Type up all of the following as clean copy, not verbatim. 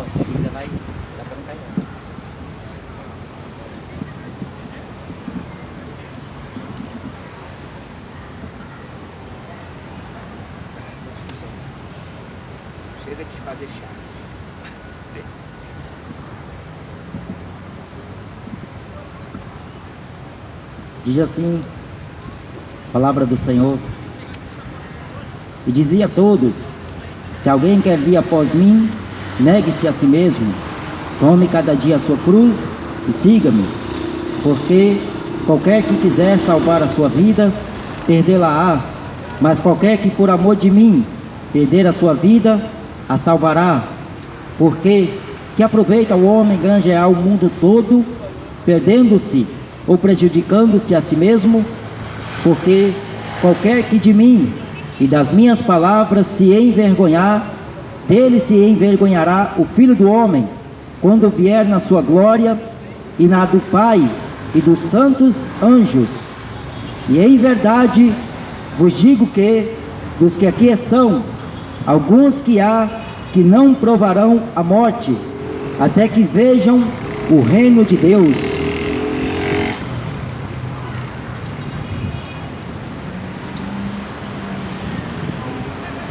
nossa vida vai dar para não cair não. Chega de fazer chá. Diz assim a palavra do Senhor: e dizia a todos: se alguém quer vir após mim, negue-se a si mesmo, tome cada dia a sua cruz e siga-me. Porque qualquer que quiser salvar a sua vida, perdê-la-á, mas qualquer que por amor de mim perder a sua vida, a salvará. Porque que aproveita o homem granjear o mundo todo, perdendo-se ou prejudicando-se a si mesmo? Porque qualquer que de mim e das minhas palavras se envergonhar, dele se envergonhará o Filho do Homem, quando vier na sua glória e na do Pai e dos santos anjos. E em verdade vos digo que, dos que aqui estão, alguns que há que não provarão a morte, até que vejam o reino de Deus.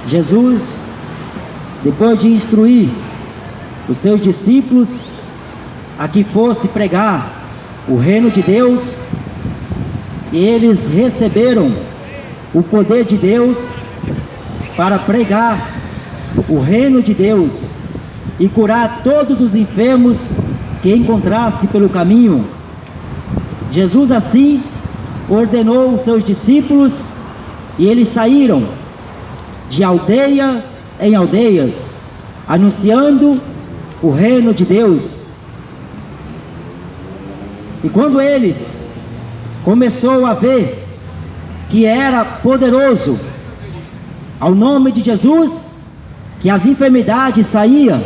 Jesus, depois de instruir os seus discípulos a que fosse pregar o reino de Deus, e eles receberam o poder de Deus para pregar o reino de Deus e curar todos os enfermos que encontrasse pelo caminho. Jesus assim ordenou os seus discípulos, e eles saíram de aldeias em aldeias, anunciando o reino de Deus. E quando eles começou a ver que era poderoso ao nome de Jesus, que as enfermidades saíam,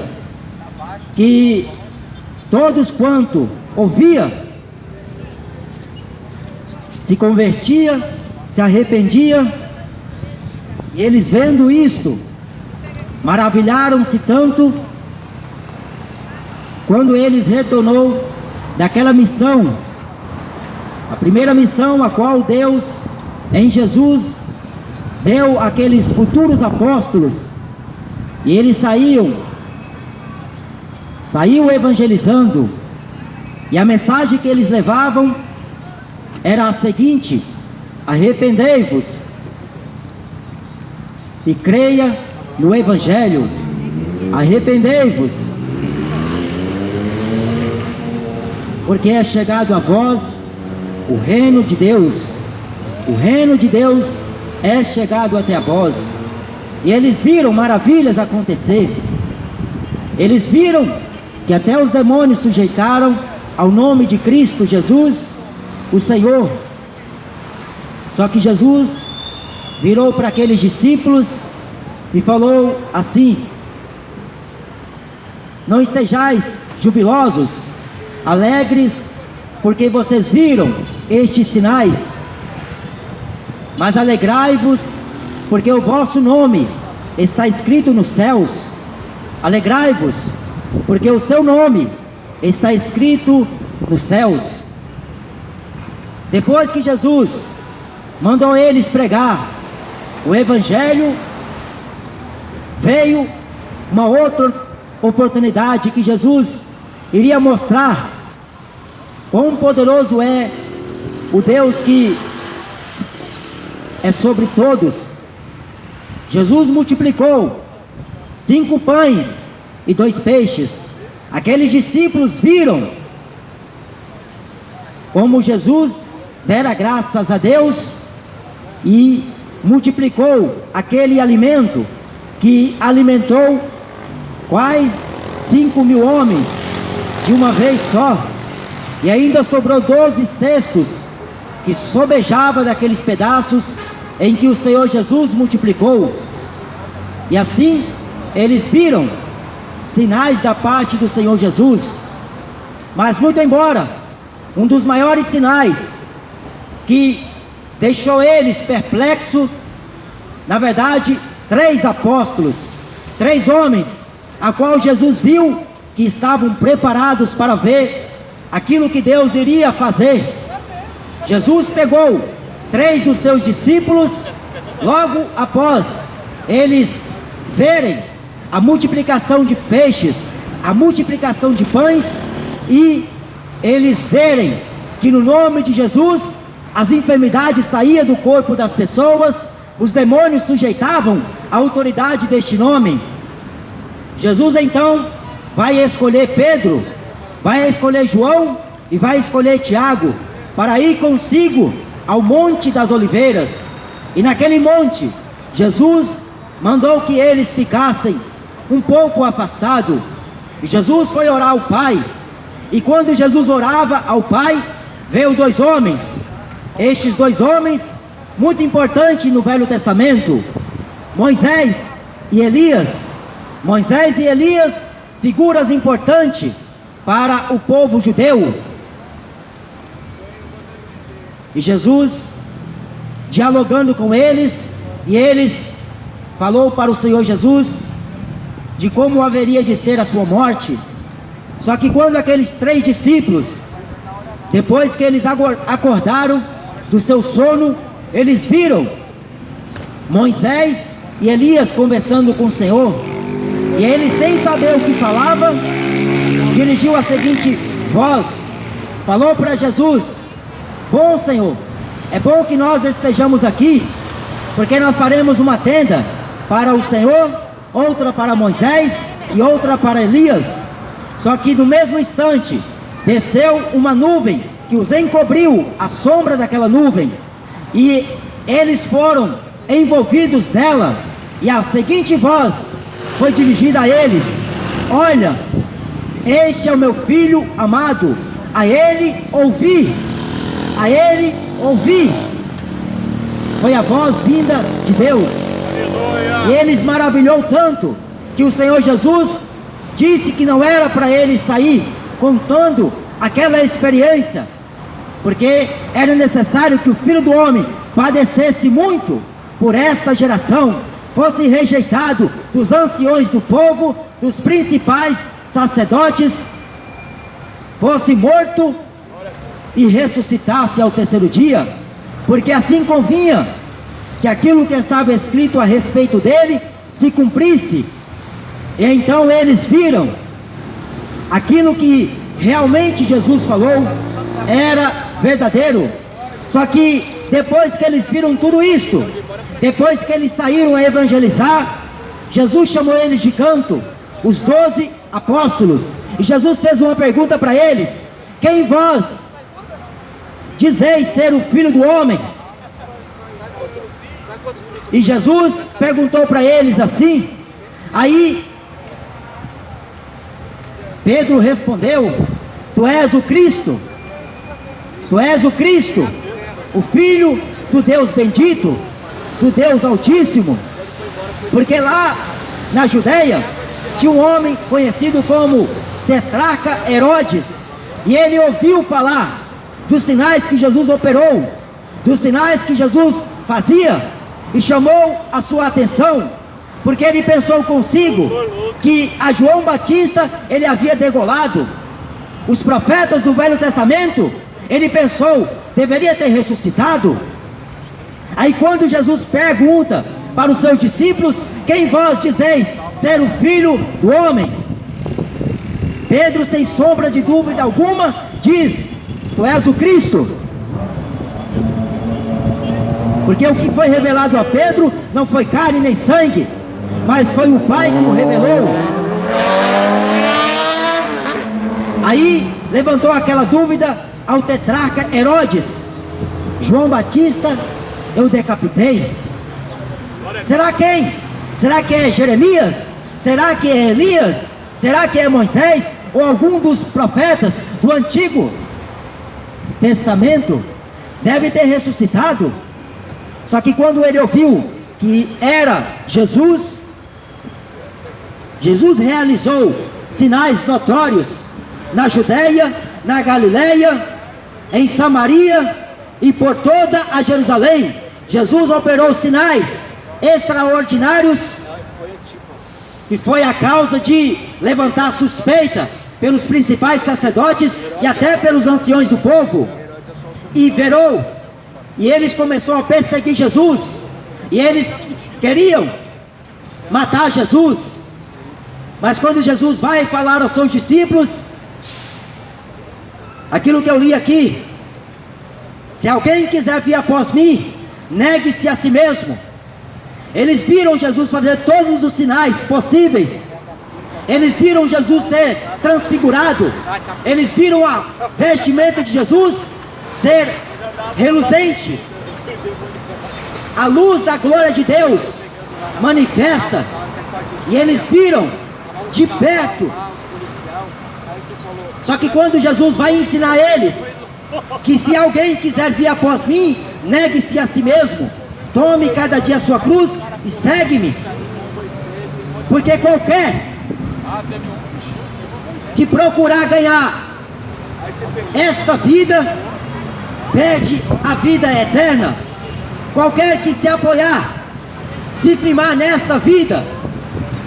que todos quanto ouvia se convertia, se arrependia, e eles vendo isto, maravilharam-se tanto. Quando eles retornou daquela missão, a primeira missão a qual Deus em Jesus deu àqueles futuros apóstolos, e eles saíam evangelizando, e a mensagem que eles levavam era a seguinte: arrependei-vos e creia no Evangelho. Arrependei-vos, porque é chegado a vós o reino de Deus. O reino de Deus é chegado até a vós. E eles viram maravilhas acontecer. Eles viram que até os demônios sujeitaram ao nome de Cristo Jesus, o Senhor. Só que Jesus virou para aqueles discípulos e falou assim: não estejais jubilosos, alegres, porque vocês viram estes sinais, mas alegrai-vos, porque o vosso nome está escrito nos céus. Alegrai-vos, porque o seu nome está escrito nos céus. Depois que Jesus mandou eles pregar o Evangelho, veio uma outra oportunidade que Jesus iria mostrar quão poderoso é o Deus que é sobre todos. Jesus multiplicou 5 pães e 2 peixes. Aqueles discípulos viram como Jesus dera graças a Deus e multiplicou aquele alimento, que alimentou quase 5.000 homens de uma vez só. E ainda sobrou 12 cestos que sobejava daqueles pedaços em que o Senhor Jesus multiplicou. E assim eles viram sinais da parte do Senhor Jesus. Mas muito embora, um dos maiores sinais que deixou eles perplexos, na verdade, 3 apóstolos, 3 homens, a qual Jesus viu que estavam preparados para ver aquilo que Deus iria fazer. Jesus pegou 3 dos seus discípulos, logo após eles verem a multiplicação de peixes, a multiplicação de pães, e eles verem que no nome de Jesus as enfermidades saíam do corpo das pessoas, os demônios sujeitavam a autoridade deste nome. Jesus então vai escolher Pedro, vai escolher João e vai escolher Tiago para ir consigo ao Monte das Oliveiras. E naquele monte Jesus mandou que eles ficassem um pouco afastados. E Jesus foi orar ao Pai, e quando Jesus orava ao Pai, veio 2 homens. Estes 2 homens, muito importante no Velho Testamento, Moisés e Elias. Moisés e Elias, figuras importantes para o povo judeu. E Jesus, dialogando com eles, e eles falou para o Senhor Jesus de como haveria de ser a sua morte. Só que quando aqueles 3 discípulos, depois que eles acordaram do seu sono, eles viram Moisés e Elias conversando com o Senhor, e ele, sem saber o que falava, dirigiu a seguinte voz, falou para Jesus: bom Senhor, é bom que nós estejamos aqui, porque nós faremos uma tenda para o Senhor, outra para Moisés e outra para Elias. Só que no mesmo instante desceu uma nuvem que os encobriu, a sombra daquela nuvem, e eles foram envolvidos nela, e a seguinte voz foi dirigida a eles: olha, este é o meu filho amado, a ele ouvi, a ele ouvi. Foi a voz vinda de Deus. Aleluia. E eles maravilhou tanto que o Senhor Jesus disse que não era para eles sair contando aquela experiência, porque era necessário que o Filho do Homem padecesse muito por esta geração, fosse rejeitado dos anciões do povo, dos principais sacerdotes, fosse morto e ressuscitasse ao 3º dia, porque assim convinha que aquilo que estava escrito a respeito dele se cumprisse. E então eles viram aquilo que realmente Jesus falou era verdadeiro. Só que depois que eles viram tudo isto, depois que eles saíram a evangelizar, Jesus chamou eles de canto, os 12 apóstolos, e Jesus fez uma pergunta para eles: quem vós dizeis ser o Filho do Homem? E Jesus perguntou para eles assim. Aí Pedro respondeu: tu és o Cristo, tu és o Cristo, o Filho do Deus bendito, do Deus Altíssimo. Porque lá na Judeia tinha um homem conhecido como Tetrarca Herodes, e ele ouviu falar dos sinais que Jesus operou, dos sinais que Jesus fazia, e chamou a sua atenção, porque ele pensou consigo que a João Batista ele havia degolado, os profetas do Velho Testamento ele pensou deveria ter ressuscitado. Aí quando Jesus pergunta para os seus discípulos: quem vós dizeis ser o Filho do Homem? Pedro, sem sombra de dúvida alguma, diz: tu és o Cristo. Porque o que foi revelado a Pedro não foi carne nem sangue, mas foi o Pai que o revelou. Aí levantou aquela dúvida ao tetrarca Herodes: João Batista eu decapitei. Será quem? Será que é Jeremias? Será que é Elias? Será que é Moisés? Ou algum dos profetas do Antigo Testamento? Deve ter ressuscitado. Só que quando ele ouviu que era Jesus, Jesus realizou sinais notórios na Judeia, na Galileia, em Samaria e por toda a Jerusalém. Jesus operou sinais extraordinários que foi a causa de levantar suspeita pelos principais sacerdotes e até pelos anciões do povo, e verou, e eles começaram a perseguir Jesus, e eles queriam matar Jesus. Mas quando Jesus vai falar aos seus discípulos, aquilo que eu li aqui: se alguém quiser vir após mim, negue-se a si mesmo. Eles viram Jesus fazer todos os sinais possíveis, eles viram Jesus ser transfigurado, eles viram a vestimenta de Jesus ser reluzente, a luz da glória de Deus manifesta, e eles viram de perto. Só que quando Jesus vai ensinar eles que se alguém quiser vir após mim, negue-se a si mesmo, tome cada dia a sua cruz e segue-me, porque qualquer que procurar ganhar esta vida, perde a vida eterna. Qualquer que se apoiar, se firmar nesta vida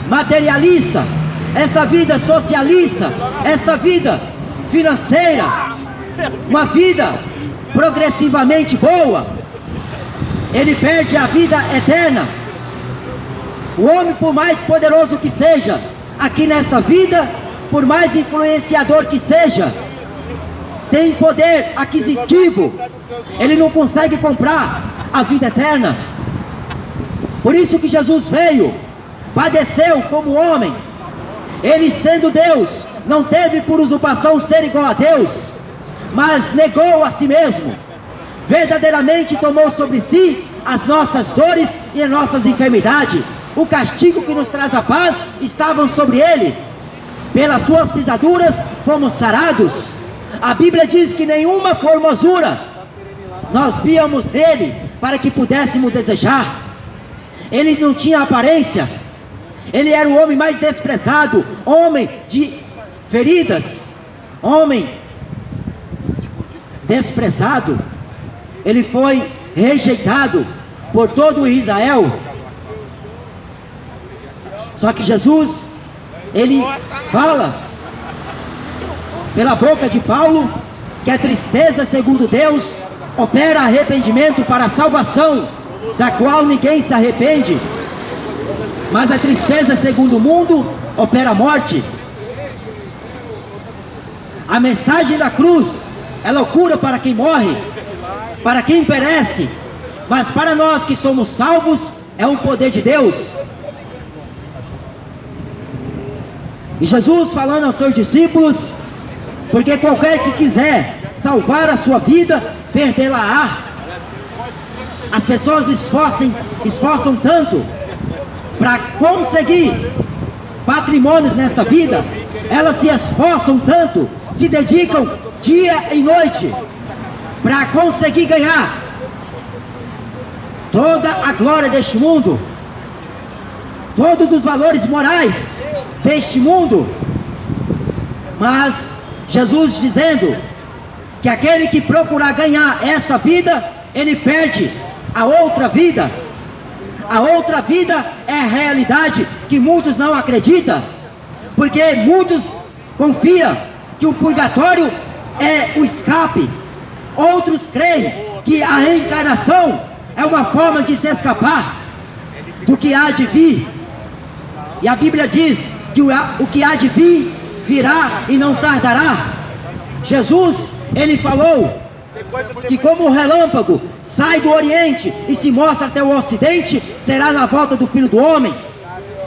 materialista, esta vida socialista, esta vida financeira, uma vida progressivamente boa, ele perde a vida eterna. O homem, por mais poderoso que seja aqui nesta vida, por mais influenciador que seja, tem poder aquisitivo, ele não consegue comprar a vida eterna. Por isso que Jesus veio, padeceu como homem. Ele, sendo Deus, não teve por usurpação ser igual a Deus, mas negou a si mesmo, verdadeiramente tomou sobre si as nossas dores e as nossas enfermidades. O castigo que nos traz a paz estavam sobre ele, pelas suas pisaduras fomos sarados. A Bíblia diz que nenhuma formosura nós víamos nele para que pudéssemos desejar. Ele não tinha aparência, ele era o homem mais desprezado, homem de feridas, homem desprezado. Ele foi rejeitado por todo Israel. Só que Jesus, ele fala pela boca de Paulo que a tristeza, segundo Deus, opera arrependimento para a salvação, da qual ninguém se arrepende, mas a tristeza, segundo o mundo, opera a morte. A mensagem da cruz é loucura para quem morre, para quem perece, mas para nós que somos salvos, é um poder de Deus. E Jesus falando aos seus discípulos: porque qualquer que quiser salvar a sua vida, perdê-la-á. As pessoas esforçam tanto para conseguir patrimônios nesta vida, elas se esforçam tanto, se dedicam dia e noite para conseguir ganhar toda a glória deste mundo, todos os valores morais deste mundo. Mas Jesus dizendo que aquele que procurar ganhar esta vida, ele perde a outra vida. A outra vida é a realidade que muitos não acreditam, porque muitos confiam que o purgatório é o escape. Outros creem que a reencarnação é uma forma de se escapar do que há de vir. E a Bíblia diz que o que há de vir virá e não tardará. Jesus, ele falou que como o relâmpago sai do Oriente e se mostra até o Ocidente, será na volta do Filho do Homem.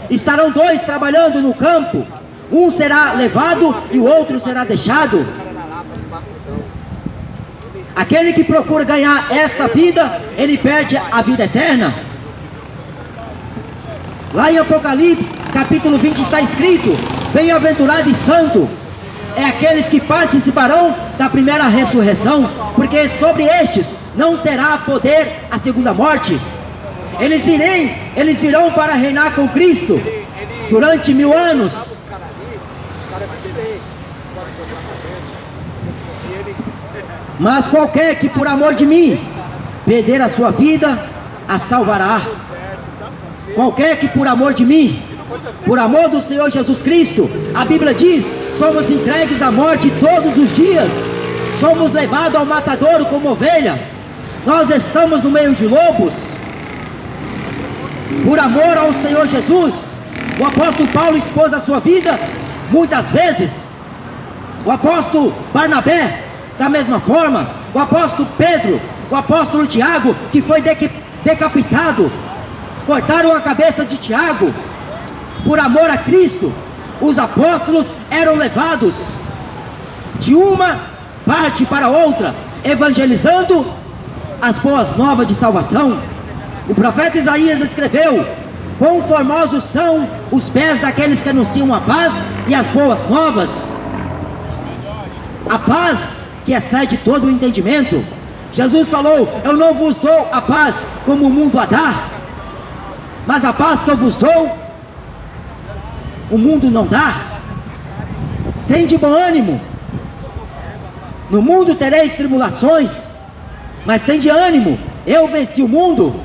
Estarão dois trabalhando no campo, um será levado e o outro será deixado. Aquele que procura ganhar esta vida, ele perde a vida eterna. Lá em Apocalipse, capítulo 20, está escrito: bem-aventurado e santo é aqueles que participarão da primeira ressurreição, porque sobre estes não terá poder a segunda morte. Eles virão para reinar com Cristo durante 1000 anos. Mas qualquer que por amor de mim perder a sua vida, a salvará. Qualquer que por amor de mim Por amor do Senhor Jesus Cristo, a Bíblia diz: somos entregues à morte todos os dias, somos levados ao matadouro como ovelha, nós estamos no meio de lobos. Por amor ao Senhor Jesus, o apóstolo Paulo expôs a sua vida muitas vezes, o apóstolo Barnabé da mesma forma, o apóstolo Pedro, o apóstolo Tiago, que foi decapitado, cortaram a cabeça de Tiago. Por amor a Cristo, os apóstolos eram levados de uma parte para outra, evangelizando as boas novas de salvação. O profeta Isaías escreveu: quão formosos são os pés daqueles que anunciam a paz e as boas novas. A paz que excede todo o entendimento. Jesus falou: eu não vos dou a paz como o mundo a dá, mas a paz que eu vos dou, o mundo não dá. Tende bom ânimo, no mundo tereis tribulações, mas tende ânimo, eu venci o mundo.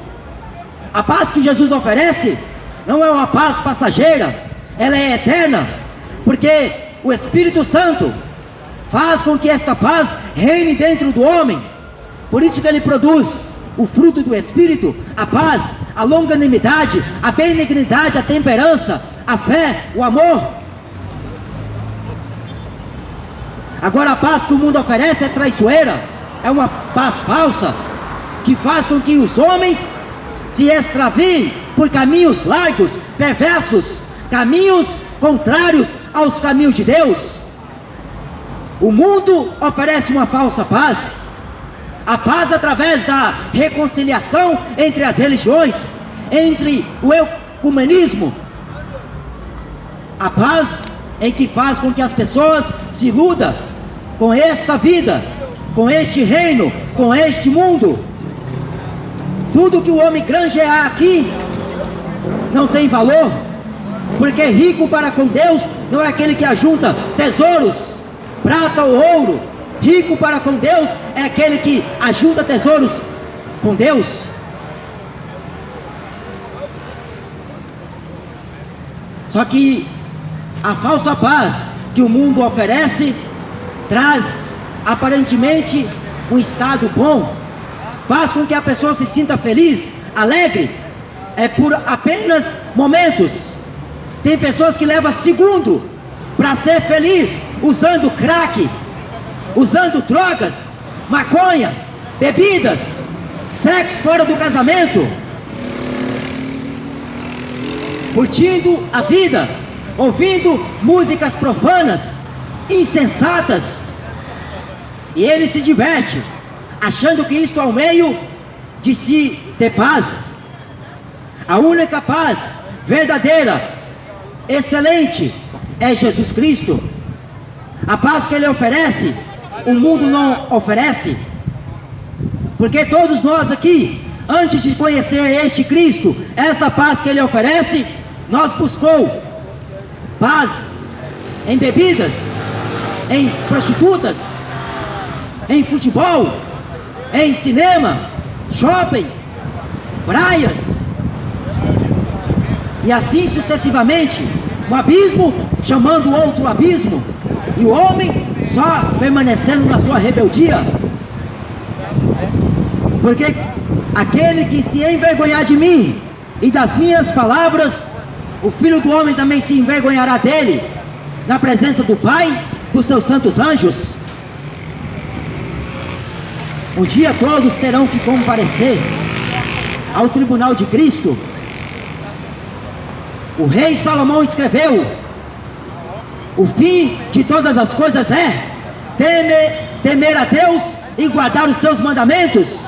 A paz que Jesus oferece não é uma paz passageira, ela é eterna, porque o Espírito Santo faz com que esta paz reine dentro do homem. Por isso que ele produz o fruto do Espírito: a paz, a longanimidade, a benignidade, a temperança, a fé, o amor. Agora, a paz que o mundo oferece é traiçoeira, é uma paz falsa, que faz com que os homens se extraviem por caminhos largos, perversos, caminhos contrários aos caminhos de Deus. O mundo oferece uma falsa paz, a paz através da reconciliação entre as religiões, entre o ecumenismo, a paz em que faz com que as pessoas se iludam com esta vida, com este reino, com este mundo. Tudo que o homem granjear aqui não tem valor, porque rico para com Deus não é aquele que ajunta tesouros, prata ou ouro. Rico para com Deus é aquele que ajunta tesouros com Deus. Só que a falsa paz que o mundo oferece traz aparentemente um estado bom, faz com que a pessoa se sinta feliz, alegre, é por apenas momentos. Tem pessoas que levam segundo para ser feliz, usando crack, usando drogas, maconha, bebidas, sexo fora do casamento, curtindo a vida, ouvindo músicas profanas, insensatas, e ele se diverte, achando que isto é o meio de se ter paz. A única paz verdadeira, excelente, é Jesus Cristo. A paz que ele oferece, o mundo não oferece, porque todos nós aqui, antes de conhecer este Cristo, esta paz que ele oferece, nós buscou paz em bebidas, em prostitutas, em futebol, em cinema, shopping, praias, e assim sucessivamente, um abismo chamando outro abismo, e o homem só permanecendo na sua rebeldia. Porque aquele que se envergonhar de mim e das minhas palavras, o Filho do Homem também se envergonhará dele, na presença do Pai, dos seus santos anjos. Um dia todos terão que comparecer ao tribunal de Cristo. O rei Salomão escreveu: o fim de todas as coisas é temer a Deus e guardar os seus mandamentos,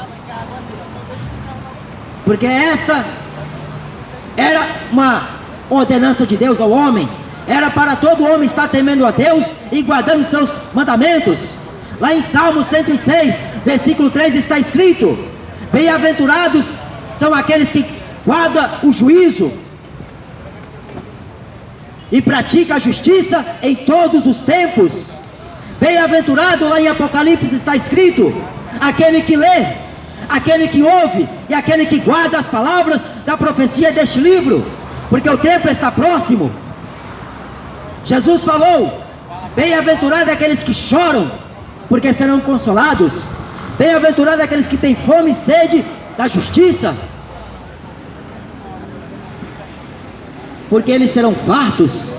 porque esta era uma ordenança de Deus ao homem, era para todo homem estar temendo a Deus e guardando os seus mandamentos. Lá em Salmo 106, versículo 3 está escrito: bem-aventurados são aqueles que guardam o juízo e pratica a justiça em todos os tempos. Bem-aventurado, lá em Apocalipse está escrito, aquele que lê, aquele que ouve e aquele que guarda as palavras da profecia deste livro. porque o tempo está próximo. Jesus falou: bem-aventurados aqueles que choram, porque serão consolados. Bem-aventurados aqueles que têm fome e sede da justiça, porque eles serão fartos.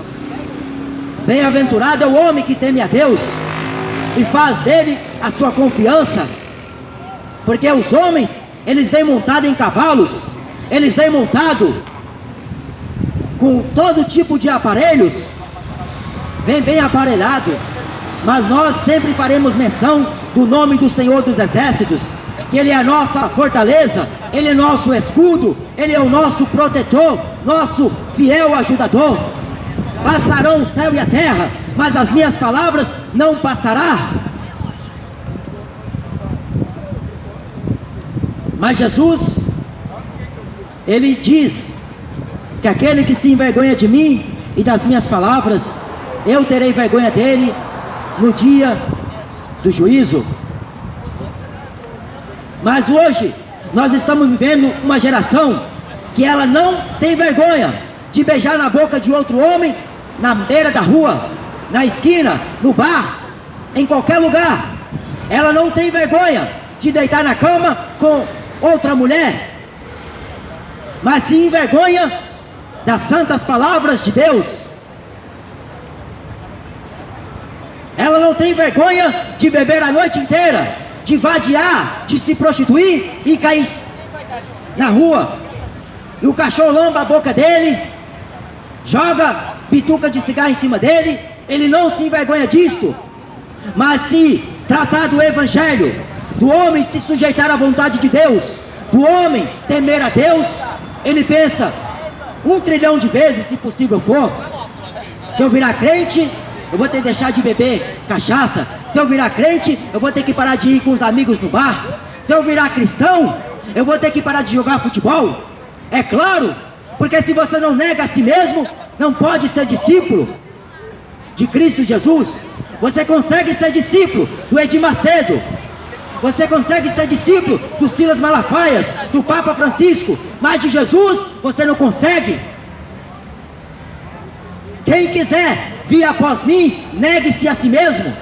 Bem-aventurado é o homem que teme a Deus e faz dele a sua confiança, porque os homens, eles vêm montados em cavalos, eles vêm montados com todo tipo de aparelhos, vem bem aparelhado, mas nós sempre faremos menção do nome do Senhor dos Exércitos, que Ele é a nossa fortaleza, Ele é nosso escudo, Ele é o nosso protetor, nosso fiel ajudador. Passarão o céu e a terra, mas as minhas palavras não passará. Mas Jesus, Ele diz que aquele que se envergonha de mim e das minhas palavras, eu terei vergonha dele no dia do juízo. Mas hoje nós estamos vivendo uma geração que ela não tem vergonha de beijar na boca de outro homem na beira da rua, na esquina, no bar, em qualquer lugar. Ela não tem vergonha de deitar na cama com outra mulher, mas se envergonha das santas palavras de Deus. Ela não tem vergonha de beber a noite inteira, de vadiar, de se prostituir e cair na rua, e o cachorro lamba a boca dele, joga bituca de cigarro em cima dele. Ele não se envergonha disto. Mas se tratar do evangelho, do homem se sujeitar à vontade de Deus, do homem temer a Deus, ele pensa 1 trilhão de vezes, se possível for: se eu virar crente, eu vou ter que deixar de beber cachaça. Se eu virar crente, eu vou ter que parar de ir com os amigos no bar. Se eu virar cristão, eu vou ter que parar de jogar futebol. É claro, porque se você não nega a si mesmo, não pode ser discípulo de Cristo Jesus. Você consegue ser discípulo do Edir Macedo, você consegue ser discípulo do Silas Malafaias, do Papa Francisco, mas de Jesus você não consegue. Quem quiser vir após mim, negue-se a si mesmo.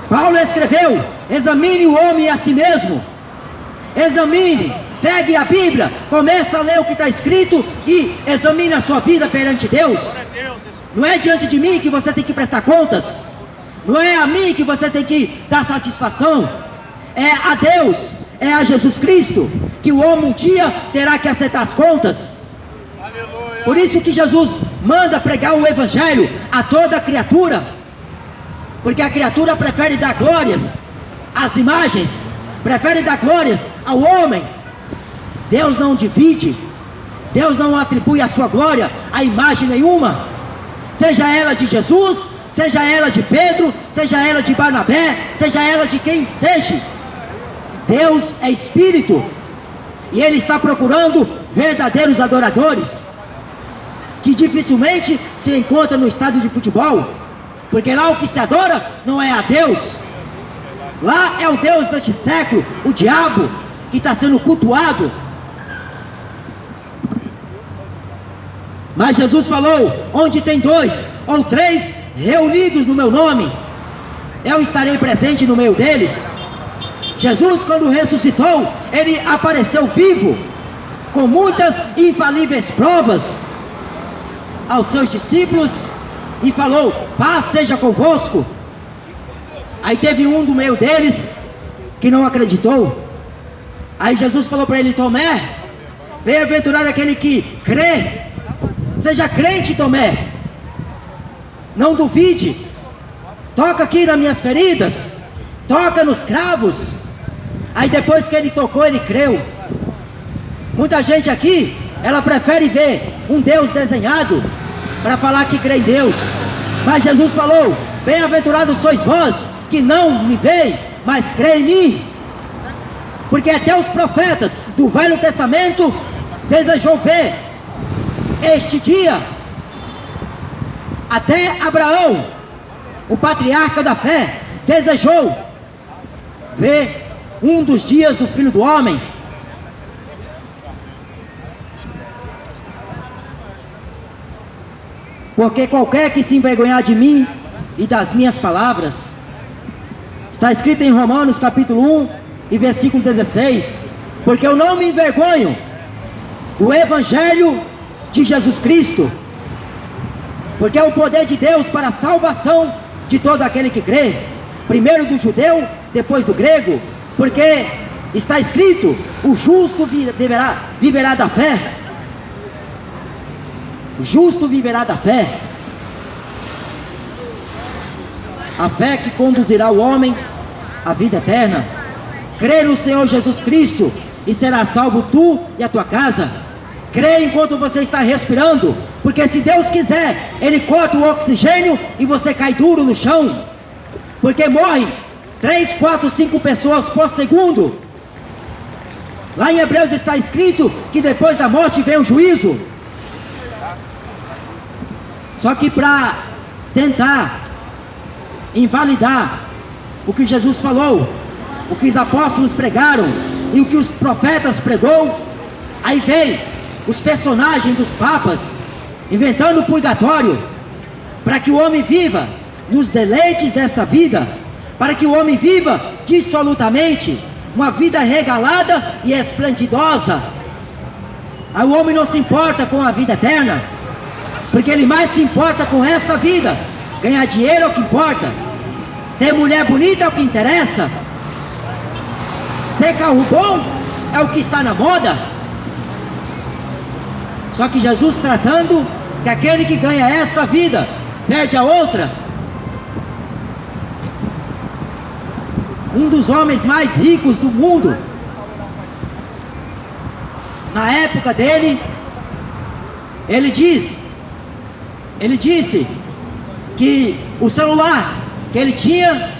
Paulo escreveu: examine o homem a si mesmo. Examine, pegue a Bíblia, começa a ler o que está escrito e examine a sua vida perante Deus. Não é diante de mim que você tem que prestar contas, não é a mim que você tem que dar satisfação, é a Deus, é a Jesus Cristo, que o homem um dia terá que acertar as contas. Por isso que Jesus manda pregar o evangelho a toda criatura, porque a criatura prefere dar glórias às imagens, prefere dar glórias ao homem. Deus não divide, Deus não atribui a sua glória a imagem nenhuma, seja ela de Jesus, seja ela de Pedro, seja ela de Barnabé, seja ela de quem seja. Deus é espírito, e Ele está procurando verdadeiros adoradores, que dificilmente se encontra no estádio de futebol, porque lá o que se adora não é a Deus, lá é o Deus deste século, o diabo, que está sendo cultuado. Mas Jesus falou: onde tem 2 ou 3 reunidos no meu nome, eu estarei presente no meio deles. Jesus, quando ressuscitou, Ele apareceu vivo, com muitas infalíveis provas aos seus discípulos, e falou: paz seja convosco. Aí teve um do meio deles que não acreditou. Aí Jesus falou para ele: Tomé, bem-aventurado aquele que crê. Seja crente, Tomé, não duvide, toca aqui nas minhas feridas, toca nos cravos. Aí depois que ele tocou, ele creu. Muita gente aqui, ela prefere ver um Deus desenhado para falar que crê em Deus, mas Jesus falou: bem-aventurados sois vós que não me veem, mas crê em mim. Porque até os profetas do Velho Testamento desejou ver este dia. Até Abraão, o patriarca da fé, desejou ver um dos dias do Filho do Homem. porque qualquer que se envergonhar de mim e das minhas palavras, está escrito em Romanos capítulo 1 e versículo 16, porque eu não me envergonho do Evangelho de Jesus Cristo, porque é o poder de Deus para a salvação de todo aquele que crê, primeiro do judeu, depois do grego, porque está escrito, o justo viverá da fé. O justo viverá da fé. A fé que conduzirá o homem à vida eterna. Crê no Senhor Jesus Cristo e será salvo tu e a tua casa. Crê enquanto você está respirando, porque se Deus quiser, Ele corta o oxigênio e você cai duro no chão, porque morre 3, 4, 5 pessoas por segundo. Lá em Hebreus está escrito que depois da morte vem o juízo. Só que para tentar invalidar o que Jesus falou, o que os apóstolos pregaram e o que os profetas pregou, aí vem os personagens dos papas inventando o purgatório, para que o homem viva nos deleites desta vida, para que o homem viva dissolutamente uma vida regalada e esplendorosa. Aí o homem não se importa com a vida eterna, porque ele mais se importa com esta vida. Ganhar dinheiro é o que importa, ter mulher bonita é o que interessa, ter carro bom é o que está na moda. Só que Jesus tratando que aquele que ganha esta vida perde a outra. Um dos homens mais ricos do mundo, na época dele, ele disse que o celular que ele tinha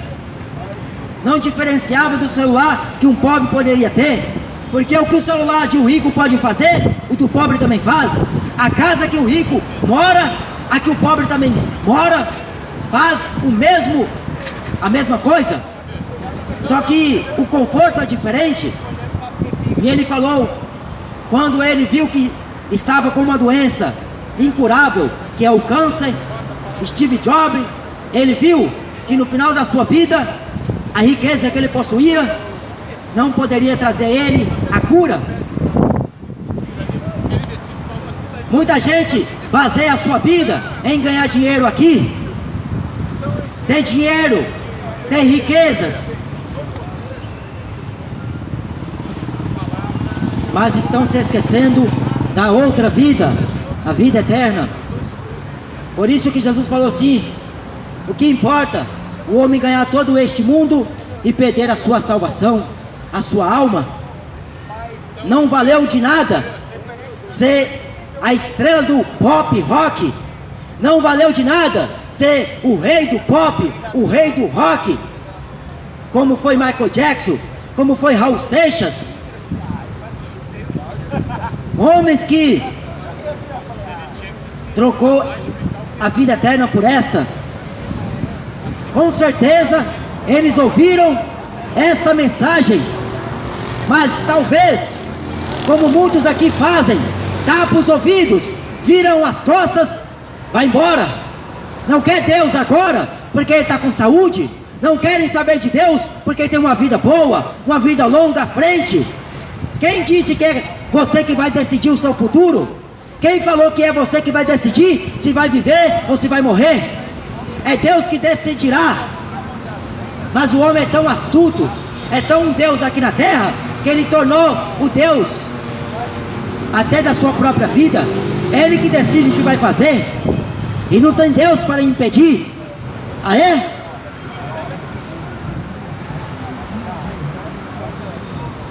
não diferenciava do celular que um pobre poderia ter, porque o que o celular de um rico pode fazer, o do pobre também faz. A casa que o rico mora, a que o pobre também mora, faz a mesma coisa, só que o conforto é diferente. E ele falou, quando ele viu que estava com uma doença incurável, que é o câncer, Steve Jobs, ele viu que no final da sua vida, a riqueza que ele possuía não poderia trazer a ele a cura. Muita gente baseia a sua vida em ganhar dinheiro aqui, ter dinheiro, ter riquezas, mas estão se esquecendo da outra vida, a vida eterna. Por isso que Jesus falou assim, o que importa o homem ganhar todo este mundo e perder a sua salvação, a sua alma? Não valeu de nada ser a estrela do pop rock, não valeu de nada ser o rei do pop, o rei do rock, como foi Michael Jackson, como foi Raul Seixas, homens que trocou a vida eterna por esta. Com certeza eles ouviram esta mensagem, mas talvez, como muitos aqui fazem, tapa os ouvidos, viram as costas, vai embora. Não quer Deus agora porque ele está com saúde, não querem saber de Deus porque tem uma vida boa, uma vida longa à frente. Quem disse que é você que vai decidir o seu futuro? Quem falou que é você que vai decidir se vai viver ou se vai morrer? É Deus que decidirá. Mas o homem é tão astuto, é tão um Deus aqui na terra, que ele tornou o Deus até da sua própria vida. É ele que decide o que vai fazer, e não tem Deus para impedir. Ah, é?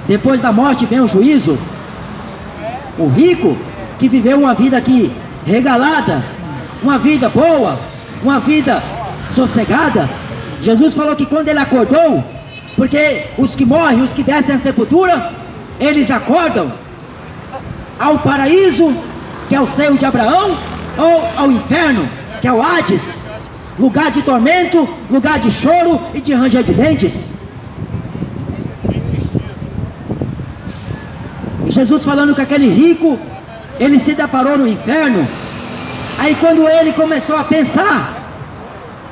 Depois da morte vem o juízo. O rico que viveu uma vida aqui regalada, uma vida boa, uma vida sossegada, Jesus falou que quando ele acordou, porque os que morrem, os que descem à sepultura, eles acordam ao paraíso, que é o seio de Abraão, ou ao inferno, que é o Hades, lugar de tormento, lugar de choro e de ranger de dentes. E Jesus falando que aquele rico, ele se deparou no inferno, Aí quando ele começou a pensar,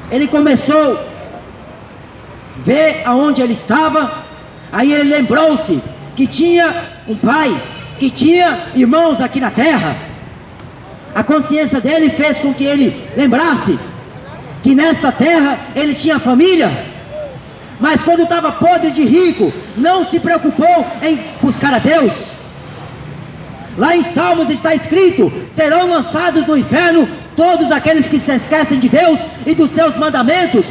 ele começou a ver aonde ele estava. Aí ele lembrou-se que tinha um pai, que tinha irmãos aqui na terra. A consciência dele fez com que ele lembrasse que nesta terra ele tinha família. Mas quando estava podre de rico, não se preocupou em buscar a Deus. Lá em Salmos está escrito: serão lançados no inferno todos aqueles que se esquecem de Deus e dos seus mandamentos.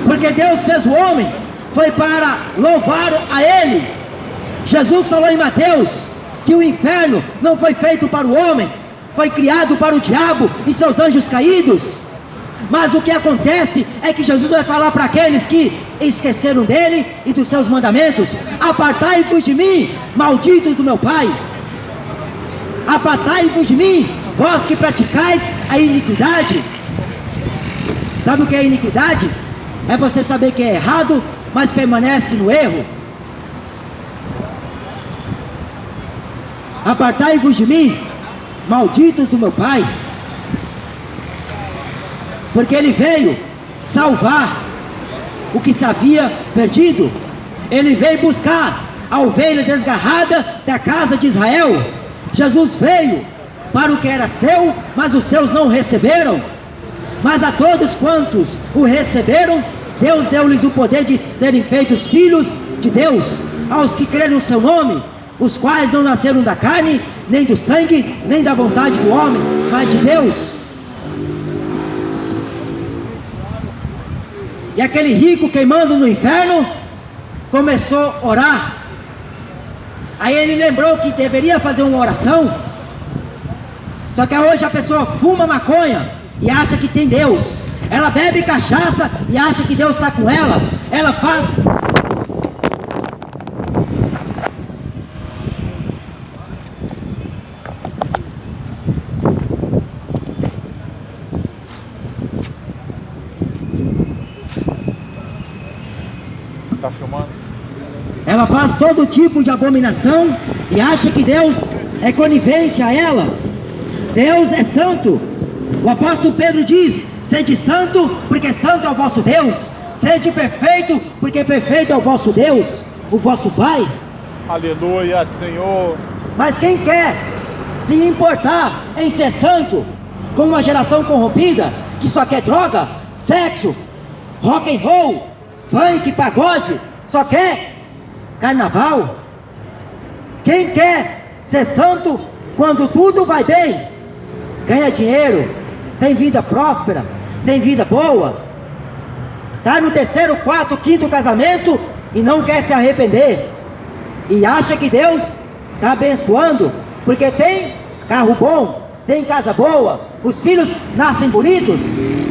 Porque Deus fez o homem, foi para louvar a Ele. Jesus falou em Mateus que o inferno não foi feito para o homem, foi criado para o diabo e seus anjos caídos. Mas o que acontece é que Jesus vai falar para aqueles que esqueceram dele e dos seus mandamentos: apartai-vos de mim, malditos do meu Pai. Apartai-vos de mim, vós que praticais a iniquidade. Sabe o que é iniquidade? É você saber que é errado, mas permanece no erro. Apartai-vos de mim, malditos do meu Pai. Porque ele veio salvar o que se havia perdido. Ele veio buscar a ovelha desgarrada da casa de Israel. Jesus veio para o que era seu, mas os seus não receberam. Mas a todos quantos o receberam, Deus deu-lhes o poder de serem feitos filhos de Deus, aos que creram no seu nome, os quais não nasceram da carne, nem do sangue, nem da vontade do homem, mas de Deus. E aquele rico queimando no inferno começou a orar. Aí ele lembrou que deveria fazer uma oração. Só que hoje a pessoa fuma maconha e acha que tem Deus. Ela bebe cachaça e acha que Deus está com ela. Ela faz... Tá filmando? Ela faz todo tipo de abominação e acha que Deus é conivente a ela. Deus é santo. O apóstolo Pedro diz: sede santo, porque santo é o vosso Deus. Sede perfeito, porque perfeito é o vosso Deus, o vosso Pai. Aleluia, Senhor. Mas quem quer se importar em ser santo com uma geração corrompida, que só quer droga, sexo, rock and roll, funk, pagode, só quer carnaval? Quem quer ser santo quando tudo vai bem, ganha dinheiro, tem vida próspera, tem vida boa, está no 3º, 4º, 5º casamento e não quer se arrepender, e acha que Deus está abençoando, porque tem carro bom, tem casa boa, os filhos nascem bonitos?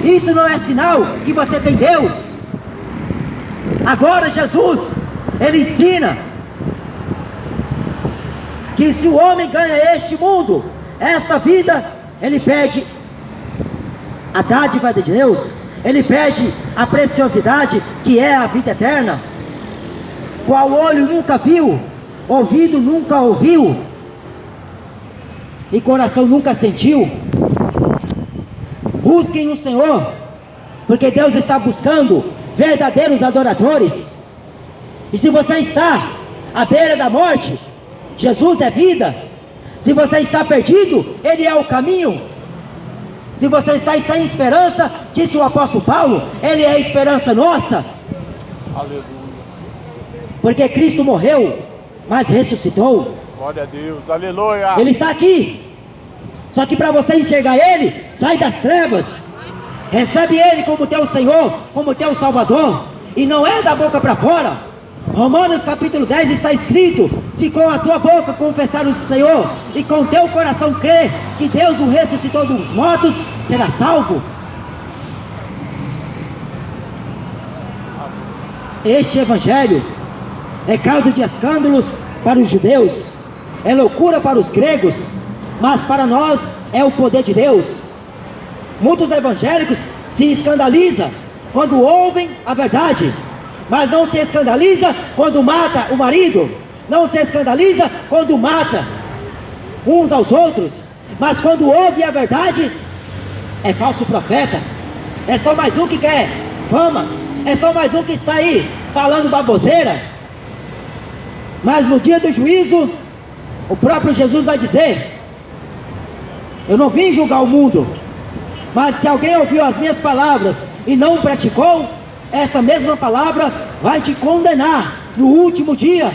Isso não é sinal que você tem Deus. Agora Jesus, ele ensina que se o homem ganha este mundo, esta vida, ele perde a dádiva de Deus, ele perde a preciosidade que é a vida eterna, qual olho nunca viu, ouvido nunca ouviu, e coração nunca sentiu. Busquem o Senhor, porque Deus está buscando verdadeiros adoradores. E se você está à beira da morte, Jesus é vida. Se você está perdido, Ele é o caminho. Se você está sem esperança, disse o apóstolo Paulo, Ele é a esperança nossa. Aleluia. Porque Cristo morreu, mas ressuscitou. Glória a Deus. Aleluia. Ele está aqui. Só que para você enxergar Ele, sai das trevas. Recebe Ele como teu Senhor, como teu Salvador. E não é da boca para fora. Romanos capítulo 10 está escrito: se com a tua boca confessar o Senhor e com teu coração crer que Deus o ressuscitou dos mortos, será salvo. Este evangelho é causa de escândalos para os judeus, é loucura para os gregos, mas para nós é o poder de Deus. Muitos evangélicos se escandalizam quando ouvem a verdade, mas não se escandaliza quando mata o marido, não se escandaliza quando mata uns aos outros, mas quando ouve a verdade, é falso profeta, é só mais um que quer fama, é só mais um que está aí falando baboseira. Mas no dia do juízo, o próprio Jesus vai dizer: eu não vim julgar o mundo, mas se alguém ouviu as minhas palavras e não praticou, esta mesma palavra vai te condenar no último dia.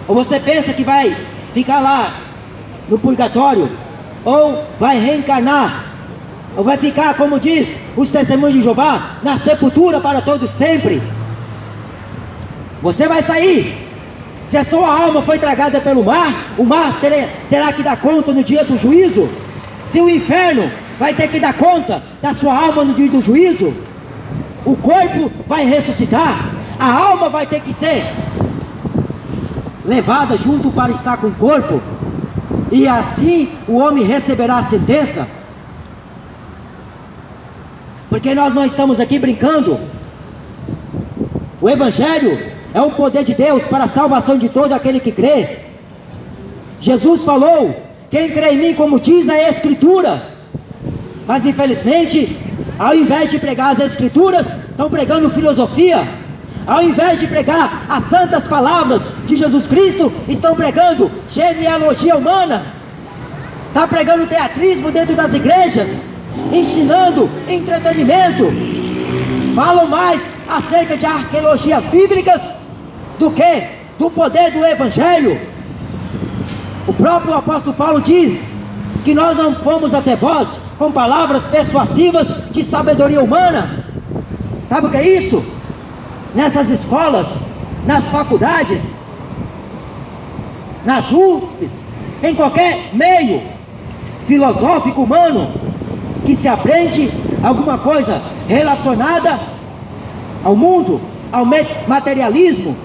Ou você pensa que vai ficar lá no purgatório, ou vai reencarnar, ou vai ficar, como diz os testemunhos de Jeová, na sepultura para todos sempre? Você vai sair. Se a sua alma foi tragada pelo mar, o mar terá que dar conta no dia do juízo. Se o inferno vai ter que dar conta da sua alma no dia do juízo, o corpo vai ressuscitar, a alma vai ter que ser levada junto para estar com o corpo, e assim o homem receberá a sentença. Porque nós não estamos aqui brincando. O Evangelho é o poder de Deus para a salvação de todo aquele que crê. Jesus falou: quem crê em mim, como diz a Escritura. Mas infelizmente, ao invés de pregar as Escrituras, estão pregando filosofia. Ao invés de pregar as santas palavras de Jesus Cristo, estão pregando genealogia humana. Está pregando teatrismo dentro das igrejas, ensinando entretenimento. Falam mais acerca de arqueologias bíblicas do que do poder do Evangelho. O próprio apóstolo Paulo diz que nós não fomos até vós com palavras persuasivas de sabedoria humana. Sabe o que é isso? Nessas escolas, nas faculdades, nas USPs, em qualquer meio filosófico humano que se aprende alguma coisa relacionada ao mundo, ao materialismo.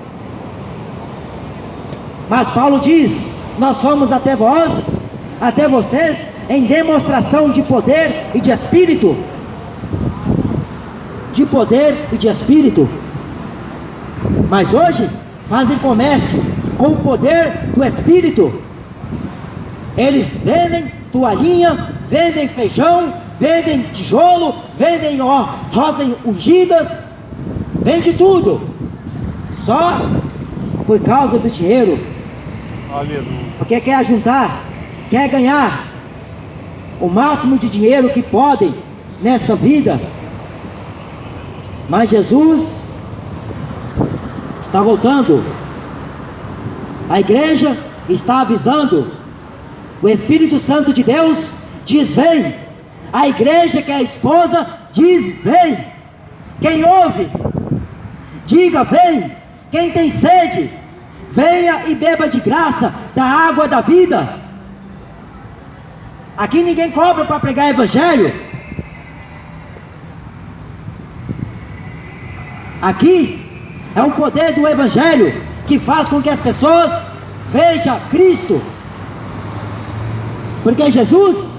Mas Paulo diz: nós fomos até vós, até vocês, em demonstração de poder e de espírito. De poder e de espírito. Mas hoje fazem comércio com o poder do espírito. Eles vendem toalhinha, vendem feijão, vendem tijolo, vendem rosas ungidas, vende tudo, só por causa do dinheiro. Aleluia. Porque quer ajuntar, quer ganhar o máximo de dinheiro que podem nesta vida. Mas Jesus está voltando. A igreja está avisando. O Espírito Santo de Deus diz: vem. A igreja, que é a esposa, diz: vem. Quem ouve, diga: vem. Quem tem sede, venha e beba de graça da água da vida. Aqui ninguém cobra para pregar evangelho. Aqui é o poder do Evangelho que faz com que as pessoas vejam Cristo. Porque Jesus,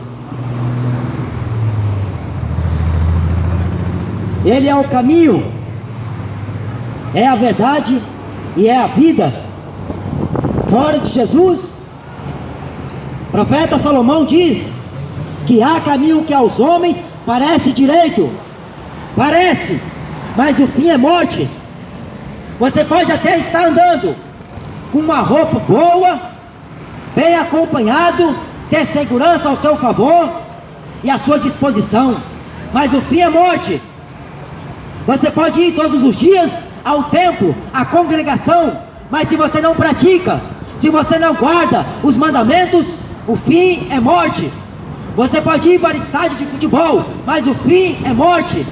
Ele é o caminho, é a verdade e é a vida. Fora de Jesus, o profeta Salomão diz que há caminho que aos homens parece direito, parece, mas o fim é morte. Você pode até estar andando com uma roupa boa, bem acompanhado, ter segurança ao seu favor e à sua disposição, mas o fim é morte. Você pode ir todos os dias ao templo, à congregação, mas se você não pratica, se você não guarda os mandamentos, o fim é morte. Você pode ir para estádio de futebol, mas o fim é morte.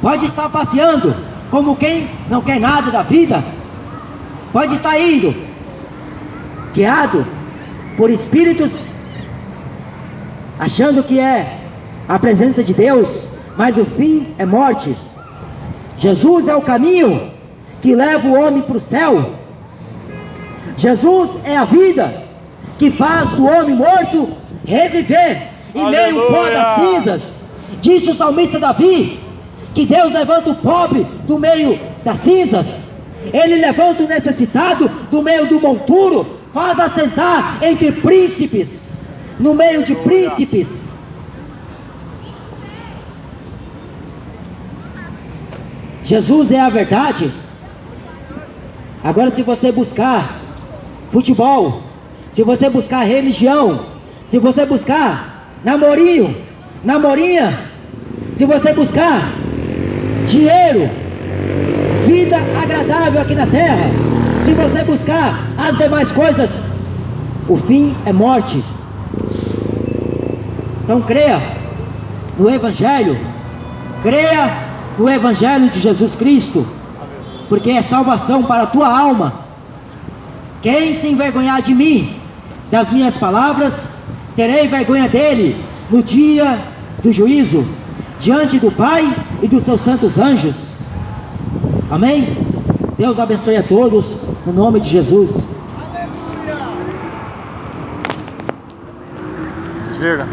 Pode estar passeando como quem não quer nada da vida, pode estar indo guiado por espíritos, achando que é a presença de Deus, mas o fim é morte. Jesus é o caminho que leva o homem para o céu. Jesus é a vida que faz do homem morto reviver em meio ao pó das cinzas. Disse o salmista Davi que Deus levanta o pobre do meio das cinzas. Ele levanta o necessitado do meio do monturo, faz assentar entre príncipes, no meio de príncipes. Jesus é a verdade. Agora, se você buscar futebol, se você buscar religião, se você buscar namorinho, namorinha, se você buscar dinheiro, vida agradável aqui na terra, se você buscar as demais coisas, o fim é morte. Então creia no Evangelho, creia no Evangelho de Jesus Cristo, porque é salvação para a tua alma. Quem se envergonhar de mim, das minhas palavras, terei vergonha dele no dia do juízo, diante do Pai e dos seus santos anjos. Amém? Deus abençoe a todos, no nome de Jesus. Desliga.